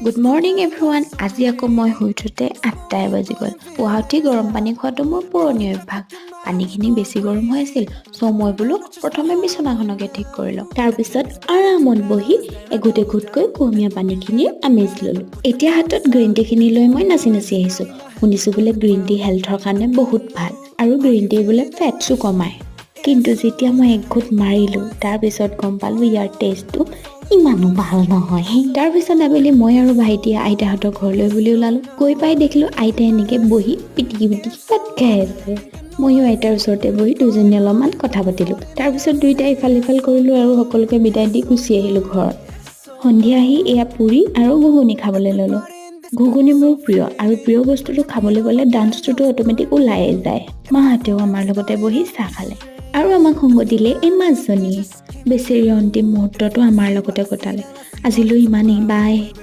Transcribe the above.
Good morning everyone. আজি আকৌ মই শুই উঠোতে 8টাই বাজি গ'ল। পুৱা উঠি গৰম পানী খোৱাটো মোৰ পুৰণি অভ্যাস। পানীখিনি বেছি গৰম হৈ আছিল, চ' মই বোলো প্ৰথমে বিচনাখনকে ঠিক কৰি লওঁ। তাৰপিছত আৰামত বহি এঘুট এঘুটকৈ কুহুমীয়া পানীখিনিৰ আমেজ ল'লোঁ। এতিয়া হাতত গ্ৰীণ টিখিনি লৈ মই নাচি নাচি আহিছোঁ। শুনিছোঁ বোলে গ্ৰীণ টি হেল্থৰ কাৰণে বহুত ভাল আৰু গ্ৰীণ টি বোলে ফেটছো কমায়। কিন্তু যেতিয়া মই একঘুট মাৰিলোঁ, তাৰপিছত গম পালোঁ ইয়াৰ টেষ্টটো ইমানো ভাল নহয়। তাৰপিছত আবেলি মই আৰু ভাইটিয়ে আইতাহঁতৰ ঘৰলৈ বুলি ওলালোঁ। গৈ পাই দেখিলোঁ আইতাই এনেকৈ বহি পিটিকি পিটিকি ভাত খাই আছে। ময়ো আইতাৰ ওচৰতে বহি দুজনী অলপমান কথা পাতিলোঁ। তাৰপিছত দুয়োটাই ইফাল সিফাল কৰিলোঁ আৰু সকলোকে বিদায় দি গুচি আহিলোঁ ঘৰত। সন্ধিয়া আহি এয়া পুৰি আৰু ঘুগুনি খাবলৈ ল'লোঁ। ঘুগুনি মোৰ প্ৰিয় আৰু প্ৰিয় বস্তুটো খাবলৈ গ'লে ডান্সটোতো অট'মেটিক ওলায়ে যায়। মাহঁতেও আমাৰ লগতে বহি চাহ খালে আৰু আমাক সংগ দিলে এই মাছজনীয়ে। বেচেৰীৰ অন্তিম মুহূৰ্তটো আমাৰ লগতে কটালে। আজিলৈ ইমানেই, বাই।